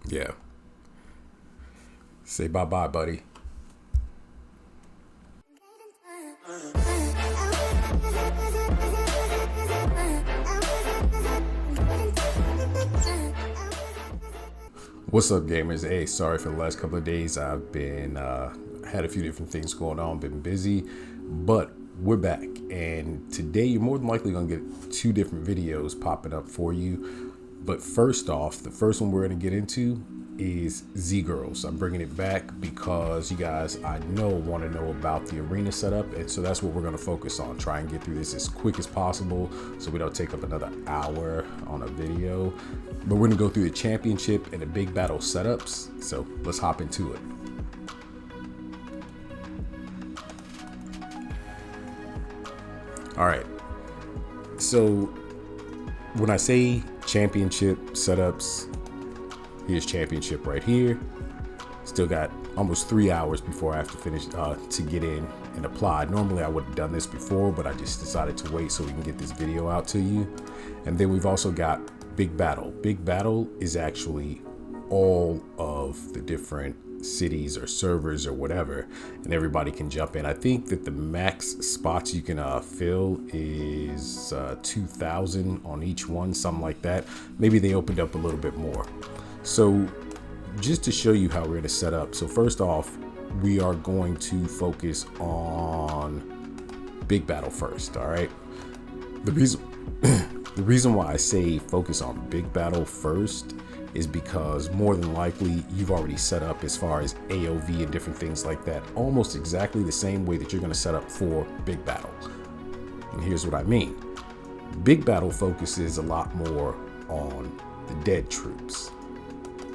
Yeah. Say bye bye, buddy. What's up, gamers? Hey, sorry for the last couple of days. I've been had a few different things going on, been busy, but we're back. And today, you're more than likely gonna get two different videos popping up for you. But first off, the first one we're gonna get into is Z Girls. I'm bringing it back because you guys, I know, want to know about the arena setup, and so that's what we're going to focus on. Try and get through this as quick as possible so we don't take up another hour on a video. But we're going to go through the championship and the big battle setups, so let's hop into it. All right, so when I say championship setups, here's championship right here. Still got almost 3 hours before I have to finish to get in and apply. Normally I would have done this before, but I just decided to wait so we can get this video out to you. And then we've also got Big Battle. Big Battle is actually all of the different cities or servers or whatever, and everybody can jump in. I think that the max spots you can fill is 2,000 on each one, something like that. Maybe they opened up a little bit more. So just to show you how we're going to set up. So first off, we are going to focus on Big Battle first. All right. The reason why I say focus on Big Battle first is because more than likely you've already set up as far as AOV and different things like that, almost exactly the same way that you're going to set up for Big Battle. And here's what I mean. Big Battle focuses a lot more on the dead troops,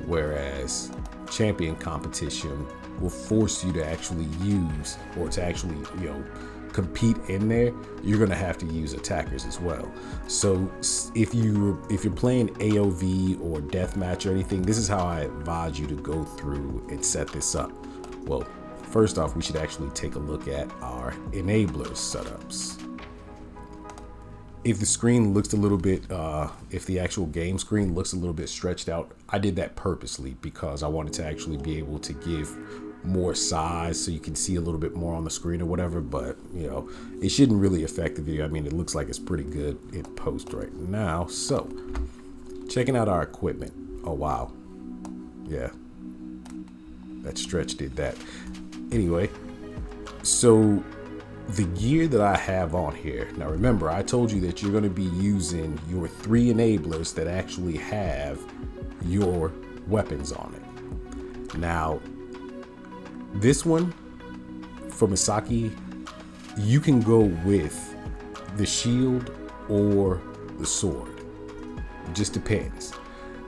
whereas champion competition will force you to actually use, or to actually, compete in there, you're going to have to use attackers as well. So if you're playing AOV or deathmatch or anything, this is how I advise you to go through and set this up. Well, first off, we should actually take a look at our enablers setups. If the screen looks a little bit, if the actual game screen looks a little bit stretched out, I did that purposely because I wanted to actually be able to give more size so you can see a little bit more on the screen or whatever, but it shouldn't really affect the video. I mean, it looks like it's pretty good in post right now. So checking out our equipment. Oh, wow. Yeah, that stretch did that. Anyway, so the gear that I have on here, now remember, I told you that you're going to be using your 3 enablers that actually have your weapons on it. Now, this one for Misaki, you can go with the shield or the sword. It just depends.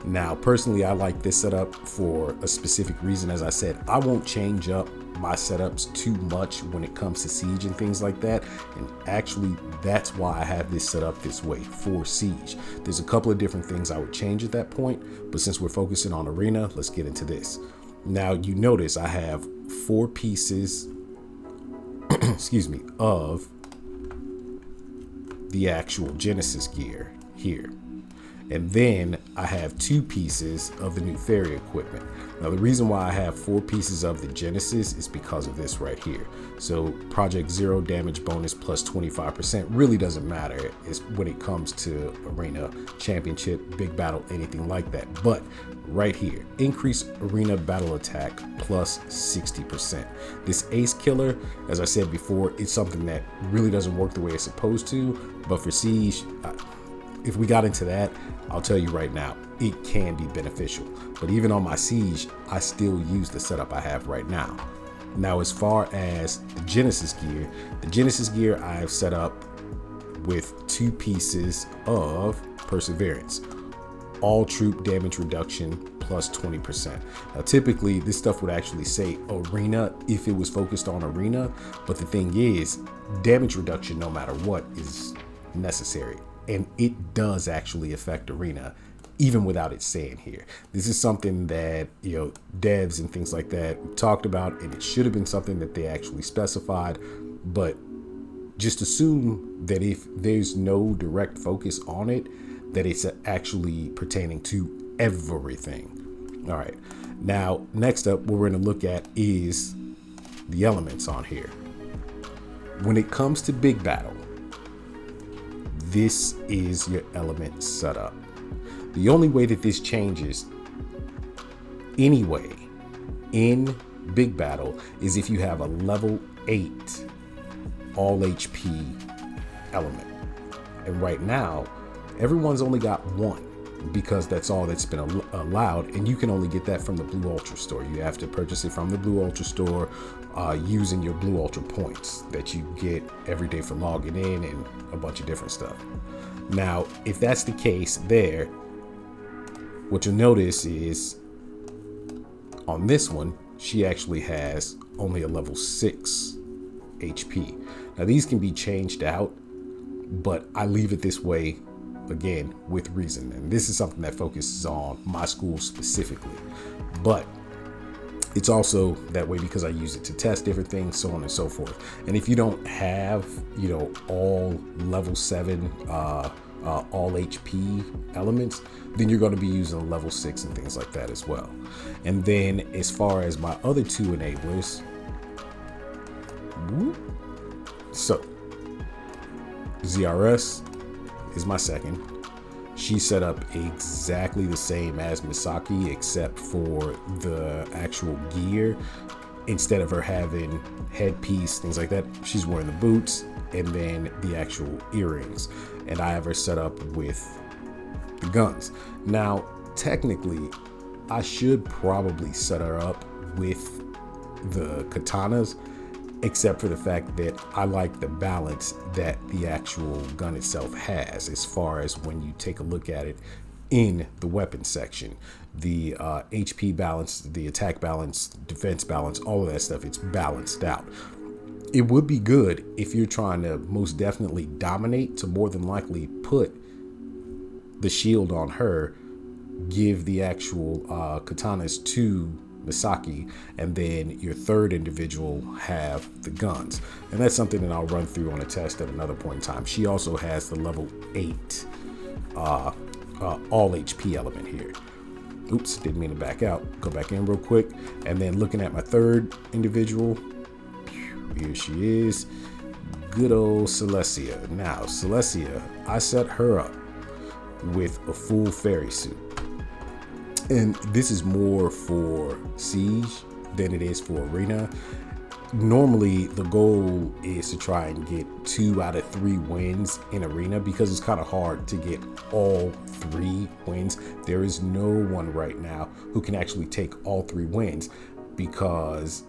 Now, personally, I like this setup for a specific reason. As I said, I won't change up my setups too much when it comes to Siege and things like that. And actually, that's why I have this set up this way for Siege. There's a couple of different things I would change at that point, but since we're focusing on Arena, let's get into this. Now, you notice I have 4 pieces, excuse me, of the actual Genesis gear here. And then I have 2 pieces of the new fairy equipment. Now, the reason why I have 4 pieces of the Genesis is because of this right here. So Project Zero damage bonus plus 25% really doesn't matter when it comes to Arena, Championship, Big Battle, anything like that. But right here, increase Arena battle attack plus 60%. This Ace Killer, as I said before, it's something that really doesn't work the way it's supposed to. But for Siege, if we got into that, I'll tell you right now, it can be beneficial. But even on my Siege, I still use the setup I have right now. Now, as far as the Genesis gear I have set up with 2 pieces of Perseverance. All troop damage reduction plus 20%. Now, typically, this stuff would actually say Arena if it was focused on Arena. But the thing is, damage reduction, no matter what, is necessary. And it does actually affect Arena, even without it saying here. This is something that, devs and things like that talked about, and it should have been something that they actually specified. But just assume that if there's no direct focus on it, that it's actually pertaining to everything. All right. Now, next up, what we're going to look at is the elements on here. When it comes to Big Battle, this is your element setup. The only way that this changes anyway in Big Battle is if you have a level 8 all HP element. And right now, everyone's only got one, because that's all that's been allowed, and you can only get that from the Blue Ultra store. You have to purchase it from the Blue Ultra store using your Blue Ultra points that you get every day for logging in and a bunch of different stuff. Now, if that's the case there, what you'll notice is on this one, she actually has only a level 6 HP. Now, these can be changed out, but I leave it this way again with reason, and this is something that focuses on my school specifically, but it's also that way because I use it to test different things, so on and so forth. And if you don't have, all level 7 all HP elements, then you're going to be using level 6 and things like that as well. And then as far as my other two enablers, so ZRS is my second. She's set up exactly the same as Misaki, except for the actual gear. Instead of her having headpiece, things like that, she's wearing the boots and then the actual earrings. And I have her set up with the guns. Now, technically, I should probably set her up with the katanas, except for the fact that I like the balance that the actual gun itself has, as far as when you take a look at it in the weapon section. The HP balance, the attack balance, defense balance, all of that stuff, it's balanced out. It would be good if you're trying to most definitely dominate to more than likely put the shield on her, give the actual katanas to Misaki, and then your third individual have the guns. And that's something that I'll run through on a test at another point in time. She also has the level 8 all HP element here. Oops, didn't mean to back out. Go back in real quick. And then looking at my third individual, here she is, good old Celestia. Now, Celestia, I set her up with a full fairy suit. And this is more for Siege than it is for Arena. Normally, the goal is to try and get 2 out of 3 wins in Arena, because it's kind of hard to get all 3 wins. There is no one right now who can actually take all 3 wins, because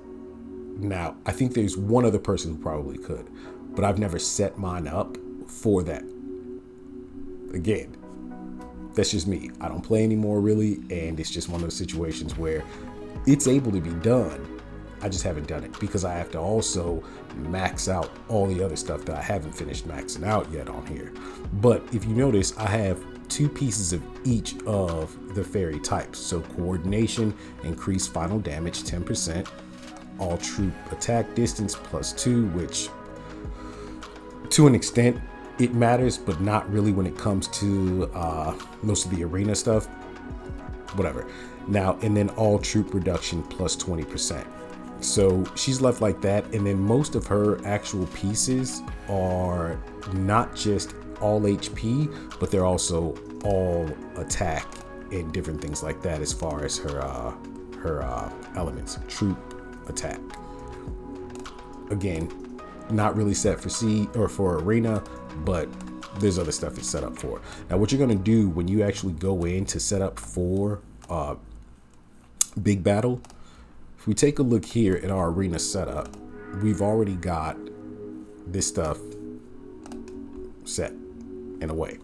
now I think there's one other person who probably could, but I've never set mine up for that. Again, that's just me. I don't play anymore really, and it's just one of those situations where it's able to be done. I just haven't done it because I have to also max out all the other stuff that I haven't finished maxing out yet on here. But if you notice, I have 2 pieces of each of the fairy types. So coordination, increased final damage 10%, all troop attack distance +2, which to an extent it matters, but not really when it comes to most of the arena stuff, whatever. Now, and then all troop reduction +20%. So she's left like that. And then most of her actual pieces are not just all HP, but they're also all attack and different things like that, as far as her elements, troop attack. Again, not really set for C or for arena, but there's other stuff it's set up for. Now, what you're going to do when you actually go in to set up for Big Battle, if we take a look here at our arena setup, we've already got this stuff set in a way.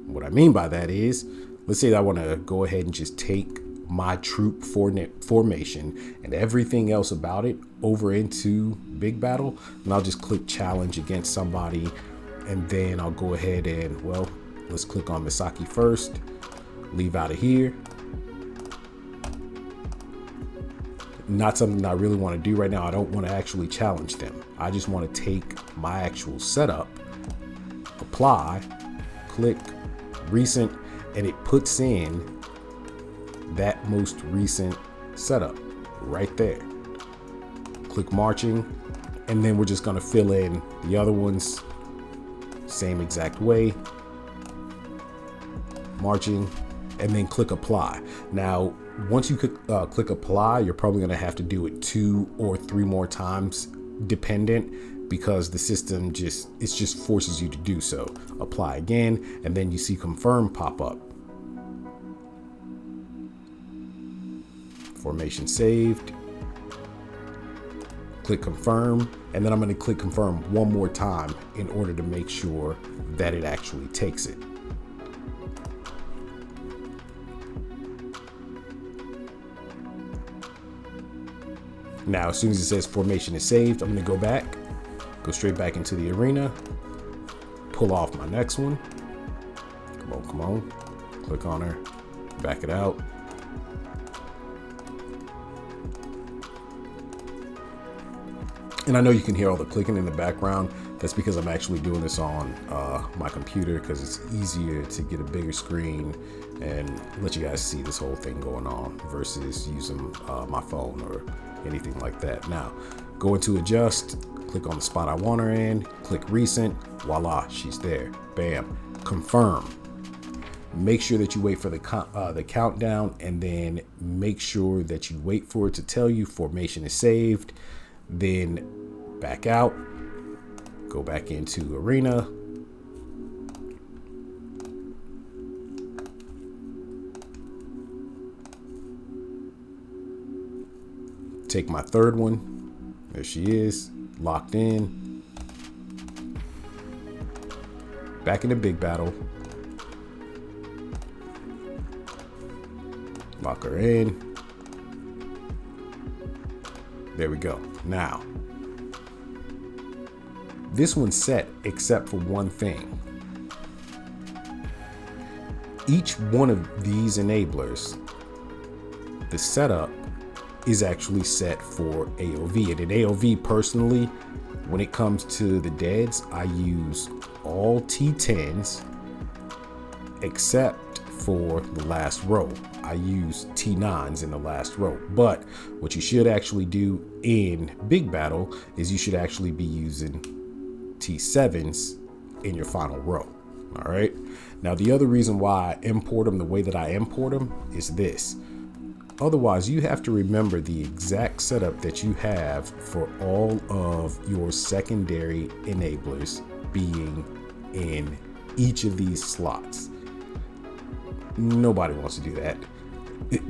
What I mean by that is, let's say that I want to go ahead and just take my troop formation and everything else about it over into Big Battle, and I'll just click challenge against somebody, and then I'll go ahead and, well, let's click on Misaki first, leave out of here. Not something I really want to do right now. I don't want to actually challenge them. I just want to take my actual setup, apply, click recent, and it puts in that most recent setup right there. Click marching, and then we're just going to fill in the other ones same exact way. Marching, and then click apply. Now, once you click apply, you're probably going to have to do it 2 or 3 more times, dependent, because the system just forces you to do so. Apply again, and then you see confirm pop up. Formation saved. Click confirm, and then I'm going to click confirm one more time in order to make sure that it actually takes it. Now, as soon as it says formation is saved, I'm going to go back, go straight back into the arena, pull off my next one. Come on. Click on her, back it out. And I know you can hear all the clicking in the background. That's because I'm actually doing this on my computer, because it's easier to get a bigger screen and let you guys see this whole thing going on versus using my phone or anything like that. Now, go into adjust, click on the spot I want her in, click recent, voila, she's there. Bam. Confirm. Make sure that you wait for the countdown, and then make sure that you wait for it to tell you formation is saved. Then back out, go back into arena, take my third one, there she is, locked in, back into big battle, lock her in. There we go. Now, this one's set except for one thing. Each one of these enablers, the setup is actually set for AOV. And in AOV, personally, when it comes to the deads, I use all T10s except for the last row. I use T9s in the last row. But what you should actually do in Big Battle is you should actually be using T7s in your final row. All right. Now, the other reason why I import them the way that I import them is this. Otherwise, you have to remember the exact setup that you have for all of your secondary enablers being in each of these slots. Nobody wants to do that.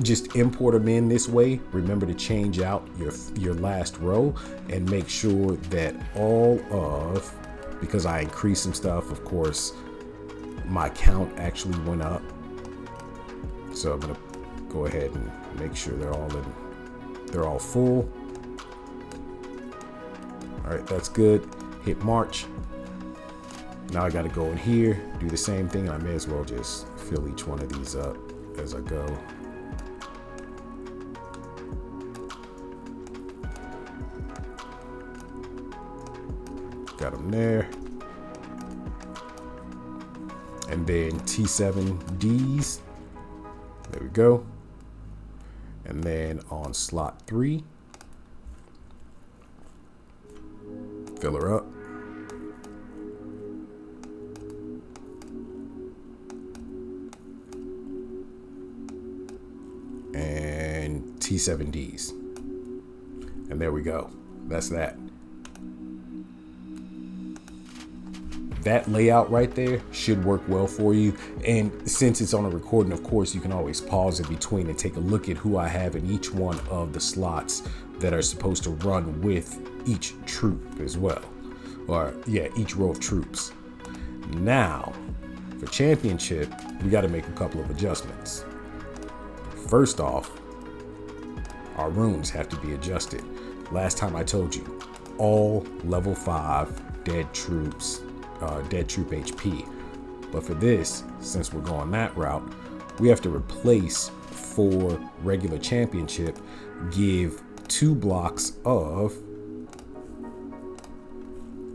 Just import them in this way. Remember to change out your last row and make sure that all of, because I increased some stuff, of course, my count actually went up. So I'm gonna go ahead and make sure they're all full. All right, that's good. Hit March. Now I got to go in here, do the same thing. I may as well just fill each one of these up as I go. Got them there. And then T7Ds. There we go. And then on slot 3, fill her up. And T7Ds. And there we go. That's that. That layout right there should work well for you. And since it's on a recording, of course, you can always pause in between and take a look at who I have in each one of the slots that are supposed to run with each troop as well. Or yeah, each row of troops. Now, for championship, we got to make a couple of adjustments. First off, our runes have to be adjusted. Last time I told you, all level 5 dead troops, dead troop HP. But for this, since we're going that route, we have to replace for regular championship, give 2 blocks of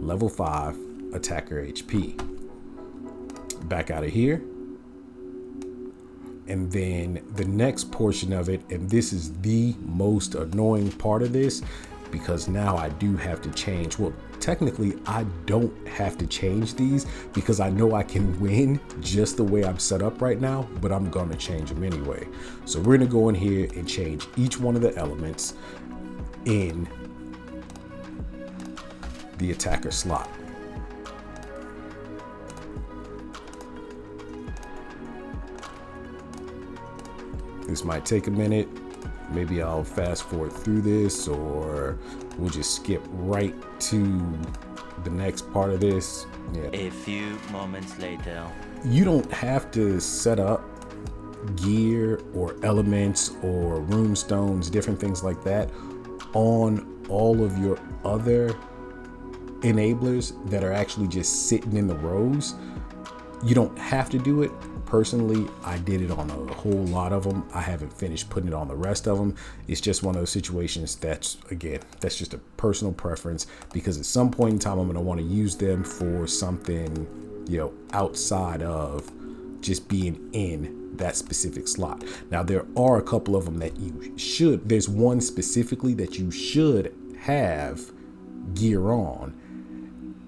level 5 attacker HP. Back out of here. And then the next portion of it, and this is the most annoying part of this, because now I do have to change. Well, technically I don't have to change these because I know I can win just the way I'm set up right now, but I'm gonna change them anyway. So we're gonna go in here and change each one of the elements in the attacker slot. This might take a minute. Maybe I'll fast forward through this, or we'll just skip right to the next part of this. Yeah. A few moments later. You don't have to set up gear or elements or rune stones, different things like that on all of your other enablers that are actually just sitting in the rows. You don't have to do it. Personally, I did it on a whole lot of them. I haven't finished putting it on the rest of them. It's just one of those situations that's just a personal preference, because at some point in time, I'm going to want to use them for something, outside of just being in that specific slot. Now, there are a couple of them that there's one specifically that you should have gear on,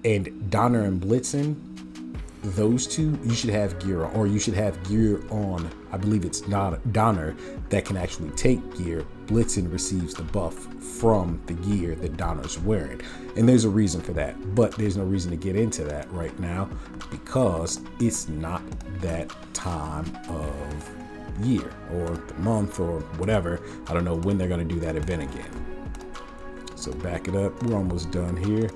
and Donner and Blitzen, those two you should have gear on, or you should have gear on. I believe it's not Donner that can actually take gear. Blitzen receives the buff from the gear that Donner's wearing, and there's a reason for that, but there's no reason to get into that right now because it's not that time of year or the month or whatever. I don't know when they're going to do that event again. So back it up. We're almost done here.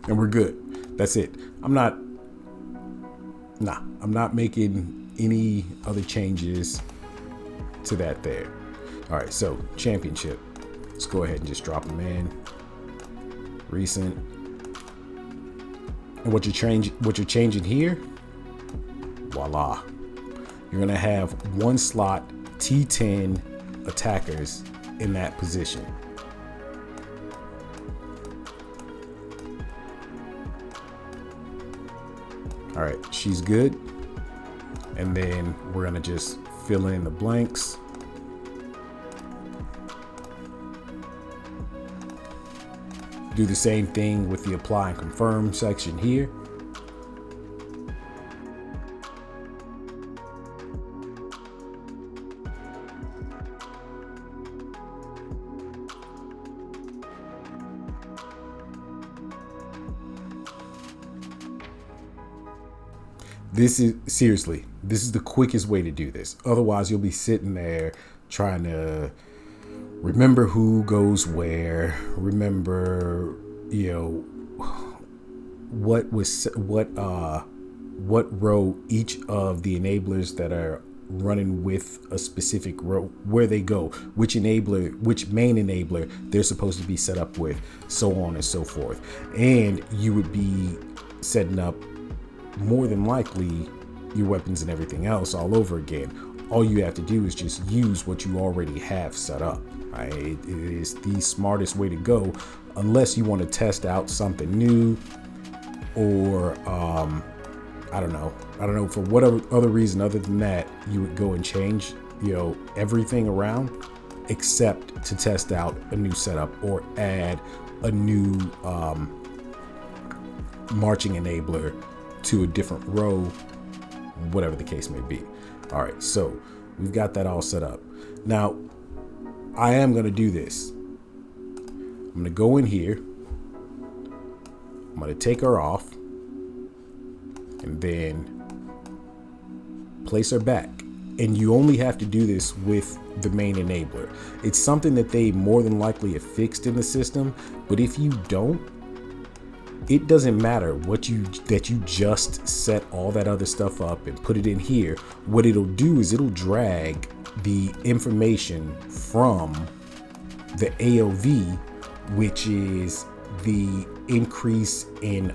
And we're good. That's it. I'm not making any other changes to that there. All right, so championship. Let's go ahead and just drop them in. Recent. And what you're changing here, voila. You're gonna have one slot T10 attackers in that position. All right, she's good. And then we're gonna just fill in the blanks. Do the same thing with the apply and confirm section here. This is the quickest way to do this. Otherwise, you'll be sitting there trying to remember who goes where, remember, what row each of the enablers that are running with a specific row, where they go, which main enabler they're supposed to be set up with, so on and so forth. And you would be setting up more than likely your weapons and everything else all over again. All you have to do is just use what you already have set up. Right? It is the smartest way to go, unless you want to test out something new, or I don't know, for whatever other reason other than that, you would go and change, everything around except to test out a new setup or add a new marching enabler to a different row, whatever the case may be. All right, so we've got that all set up. Now, I am going to do this. I'm going to go in here. I'm going to take her off and then place her back. And you only have to do this with the main enabler. It's something that they more than likely have fixed in the system, but if you don't, it doesn't matter that you just set all that other stuff up and put it in here. What it'll do is it'll drag the information from the AOV, which is the increase in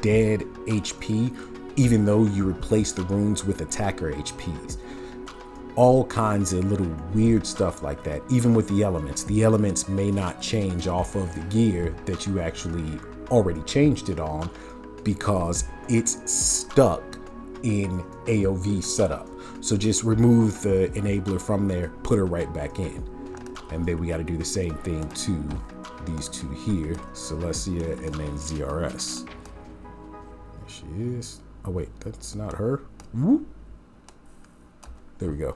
dead HP, even though you replace the runes with attacker HPs. All kinds of little weird stuff like that. Even with the elements may not change off of the gear that you actually already changed it on, because it's stuck in AOV setup. So just remove the enabler from there, put her right back in. And then we got to do the same thing to these two here, Celestia and then ZRS. There she is. Oh wait, that's not her. Whoop. There we go.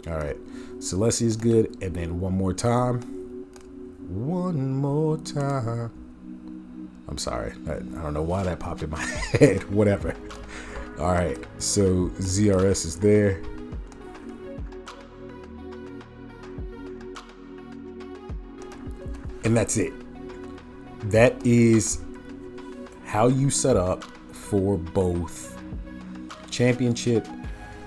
All right, Celestia is good, and then one more time. One more time. I'm sorry, I don't know why that popped in my head. Whatever. All right, so ZRS is there. And that's it. That is how you set up for both championship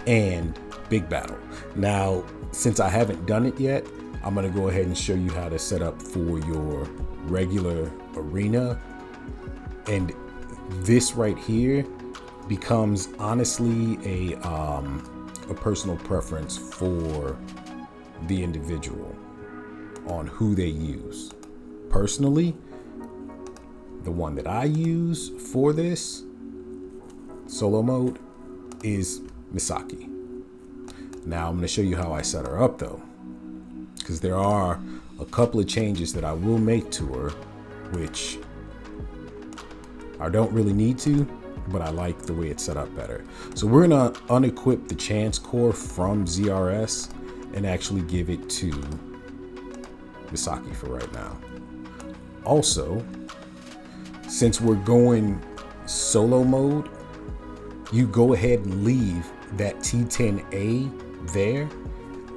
and big battle. Now, since I haven't done it yet, I'm going to go ahead and show you how to set up for your regular arena. And this right here becomes honestly a personal preference for the individual on who they use. Personally, the one that I use for this solo mode is Misaki. Now I'm going to show you how I set her up though, because there are a couple of changes that I will make to her, which I don't really need to, but I like the way it's set up better. So we're going to unequip the chance core from ZRS and actually give it to Misaki for right now. Also, since we're going solo mode, you go ahead and leave that T10A there,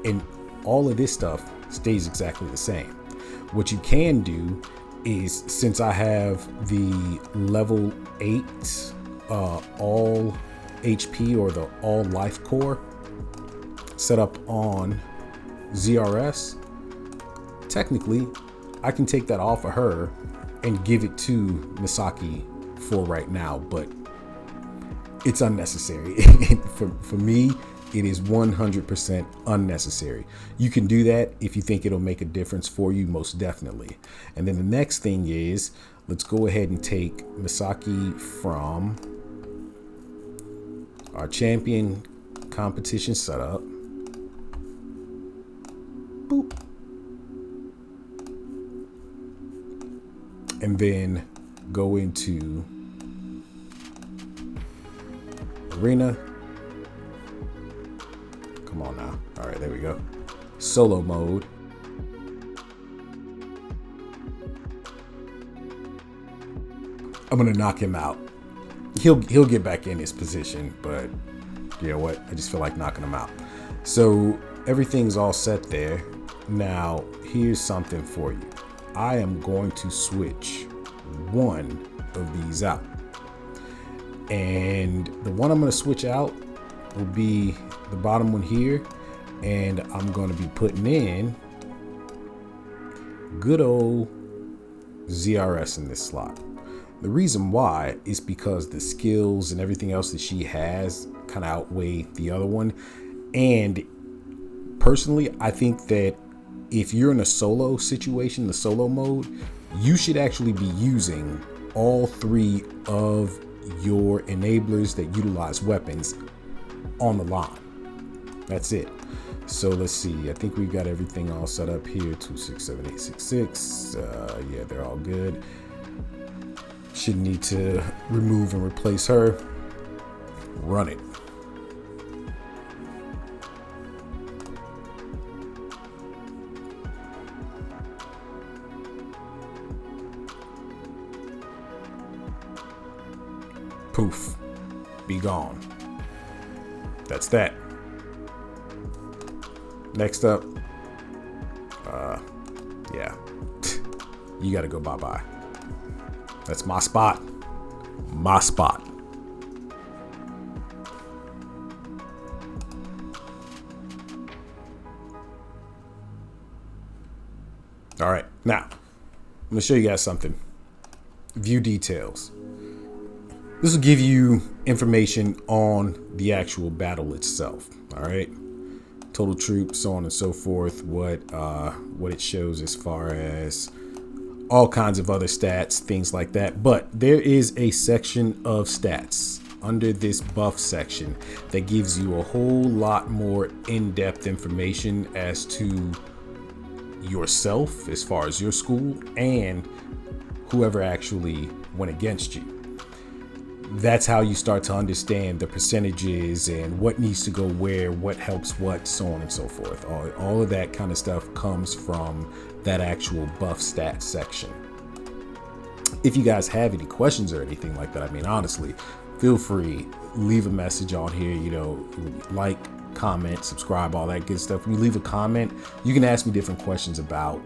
and all of this stuff stays exactly the same. What you can do is, since I have the level 8 all HP or the all life core set up on ZRS, technically I can take that off of her and give it to Misaki for right now, but it's unnecessary. For me, it is 100% unnecessary. You can do that if you think it'll make a difference for you, most definitely. And then the next thing is, let's go ahead and take Misaki from our champion competition setup. Boop. And then go into arena. Come on now. All right, there we go. Solo mode. I'm gonna knock him out. He'll get back in his position, but you know what? I just feel like knocking him out. So everything's all set there. Now, here's something for you. I am going to switch one of these out. And the one I'm going to switch out will be the bottom one here. And I'm going to be putting in good old ZRS in this slot. The reason why is because the skills and everything else that she has kind of outweigh the other one. And personally, I think that if you're in a solo situation, the solo mode, you should actually be using all three of your enablers that utilize weapons on the line. That's it. So let's see. I think we've got everything all set up here. 267866. Yeah, they're all good. Shouldn't need to remove and replace her. Run it. Poof. Be gone. That's that. Next up. Yeah. You gotta go bye-bye. That's my spot. My spot. All right, now I'm gonna show you guys something. View details. This will give you information on the actual battle itself. All right, total troops, so on and so forth. What it shows as far as all kinds of other stats, things like that. But there is a section of stats under this buff section that gives you a whole lot more in-depth information as to yourself, as far as your school and whoever actually went against you. That's how you start to understand the percentages and what needs to go where, what helps what, so on and so forth. All of that kind of stuff comes from that actual buff stats section. If you guys have any questions or anything like that, I mean, honestly, feel free, leave a message on here, like, comment, subscribe, all that good stuff. When you leave a comment, you can ask me different questions about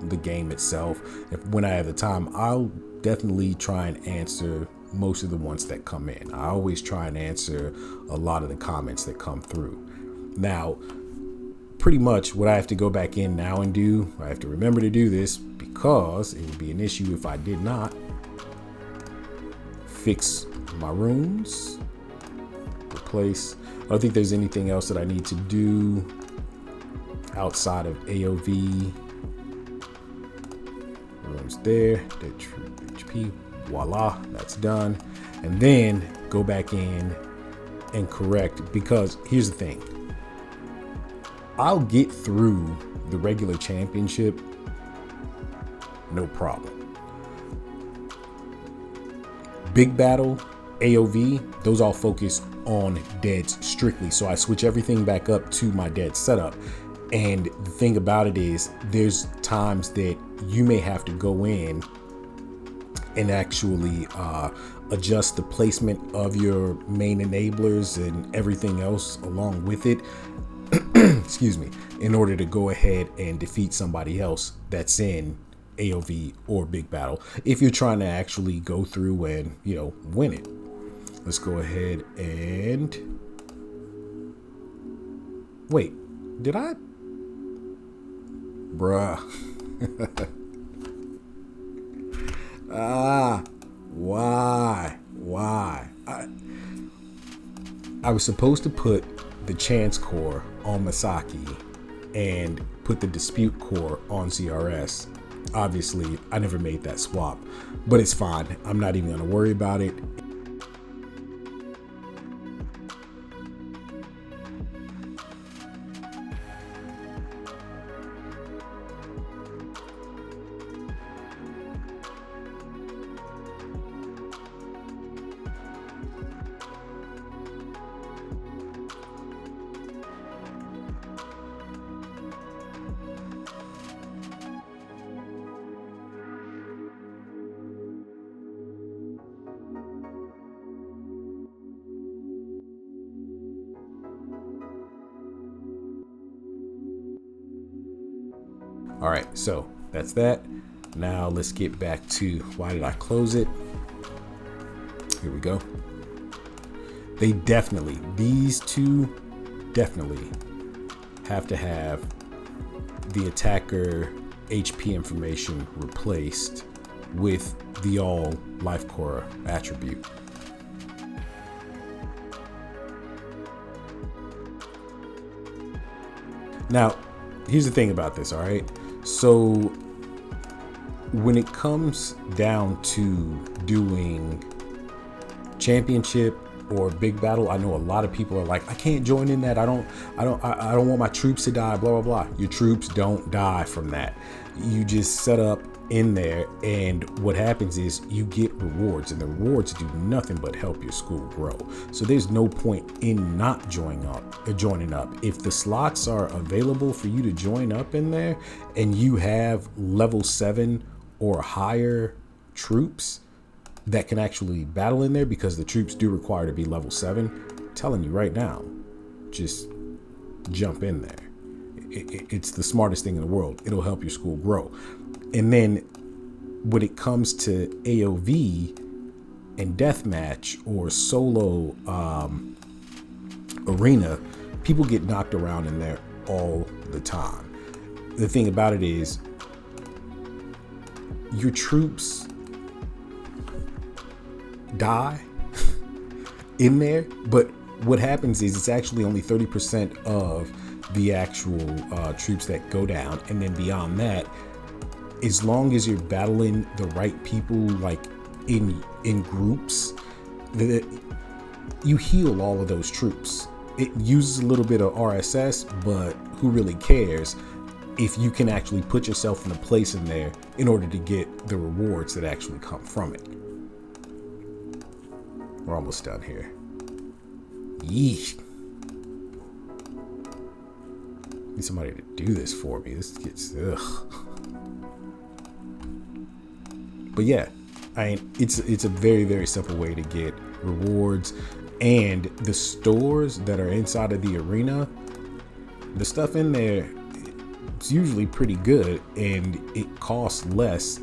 the game itself. When I have the time, I'll definitely try and answer most of the ones that come in. I always try and answer a lot of the comments that come through. Now, pretty much what I have to go back in now and do, I have to remember to do this because it would be an issue if I did not. Fix my rooms, replace. I don't think there's anything else that I need to do outside of AOV. Rooms there, dead troop HP, voila, that's done. And then go back in and correct, because here's the thing. I'll get through the regular championship, no problem. Big battle, AOV, those all focus on deads strictly. So I switch everything back up to my dead setup. And the thing about it is, there's times that you may have to go in and actually adjust the placement of your main enablers and everything else along with it. Excuse me, in order to go ahead and defeat somebody else that's in AOV or big battle, if you're trying to actually go through and win it. Let's go ahead and wait, did I why I was supposed to put the chance core on Masaki and put the dispute core on ZRS. Obviously, I never made that swap, but it's fine. I'm not even going to worry about it. All right, so that's that. Now let's get back to why did I close it? Here we go. These two definitely have to have the attacker HP information replaced with the all life core attribute. Now, here's the thing about this, all right? So when it comes down to doing championship or big battle, I know a lot of people are like, I can't join in that. I don't want my troops to die, blah, blah, blah. Your troops don't die from that. You just set up in there, and what happens is you get rewards, and the rewards do nothing but help your school grow. So there's no point in not joining up. If the slots are available for you to join up in there and you have level 7 or higher troops that can actually battle in there, because the troops do require to be level 7, I'm telling you right now, just jump in there. It's the smartest thing in the world. It'll help your school grow. And then when it comes to AOV and deathmatch or solo arena, people get knocked around in there all the time. The thing about it is, your troops die in there, but what happens is it's actually only 30% of the actual troops that go down, and then beyond that, as long as you're battling the right people, like in groups, you heal all of those troops. It uses a little bit of RSS, but who really cares if you can actually put yourself in a place in there in order to get the rewards that actually come from it. We're almost done here. Yeesh. Need somebody to do this for me. This gets ugh. But yeah, it's a very, very simple way to get rewards, and the stores that are inside of the arena, the stuff in there, it's usually pretty good, and it costs less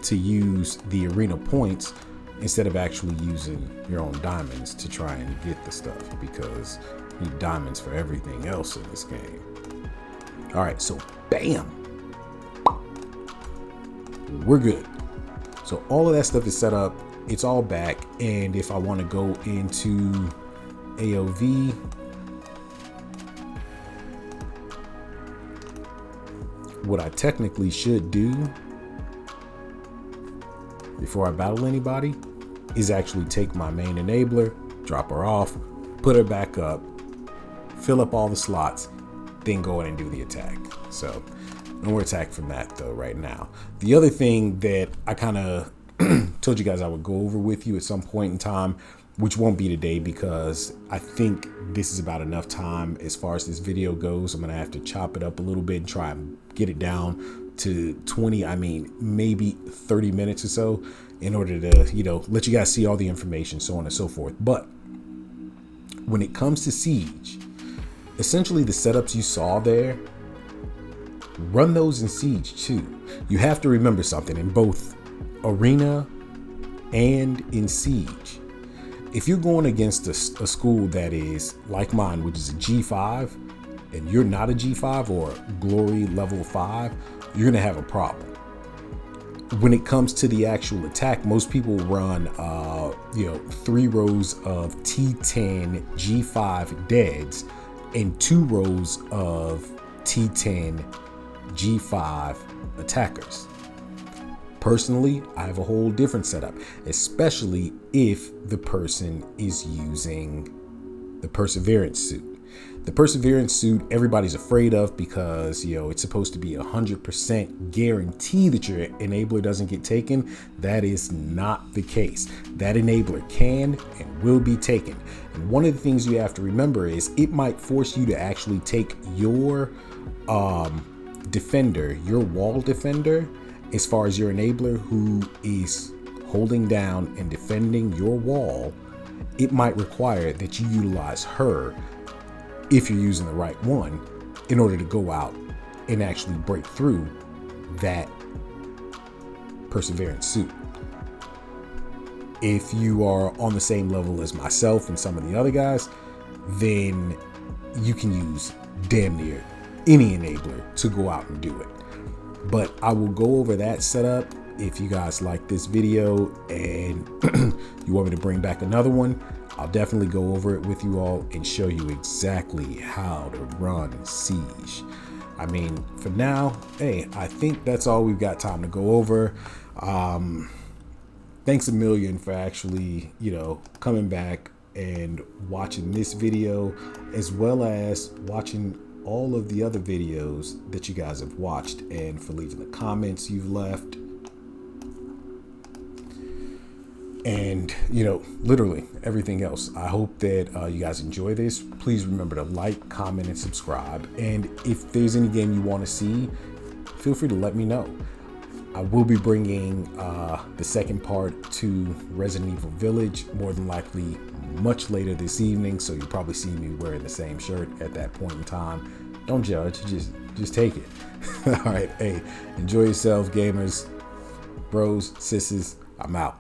to use the arena points instead of actually using your own diamonds to try and get the stuff, because you need diamonds for everything else in this game. All right, so bam, we're good. So all of that stuff is set up. It's all back. And if I want to go into AOV, what I technically should do before I battle anybody is actually take my main enabler, drop her off, put her back up, fill up all the slots, then go in and do the attack. So no more attack from that though right now. The other thing that I kind of told you guys I would go over with you at some point in time, which won't be today because I think this is about enough time as far as this video goes. I'm gonna have to chop it up a little bit and try and get it down to 20, maybe 30 minutes or so, in order to, let you guys see all the information, so on and so forth. But when it comes to Siege, essentially the setups you saw there, run those in Siege too. You have to remember something in both Arena and in Siege. If you're going against a school that is like mine, which is a G5, and you're not a G5 or Glory level 5, you're gonna have a problem. When it comes to the actual attack, most people run 3 rows of T10 G5 deads and 2 rows of T10 G5 attackers. Personally, I have a whole different setup, especially if the person is using the Perseverance suit. The Perseverance suit, everybody's afraid of because, it's supposed to be 100% guarantee that your enabler doesn't get taken. That is not the case. That enabler can and will be taken. And one of the things you have to remember is it might force you to actually take your defender, your wall defender, as far as your enabler who is holding down and defending your wall. It might require that you utilize her, if you're using the right one, in order to go out and actually break through that Perseverance suit. If you are on the same level as myself and some of the other guys, then you can use damn near any enabler to go out and do it. But I will go over that setup if you guys like this video and you want me to bring back another one. I'll definitely go over it with you all and show you exactly how to run Siege. For now, hey, I think that's all we've got time to go over. Thanks a million for actually, coming back and watching this video, as well as watching all of the other videos that you guys have watched, and for leaving the comments you've left. And, literally everything else. I hope that you guys enjoy this. Please remember to like, comment, and subscribe. And if there's any game you want to see, feel free to let me know. I will be bringing the second part to Resident Evil Village, more than likely much later this evening. So you'll probably see me wearing the same shirt at that point in time. Don't judge, just take it. All right, hey, enjoy yourself, gamers, bros, sisters. I'm out.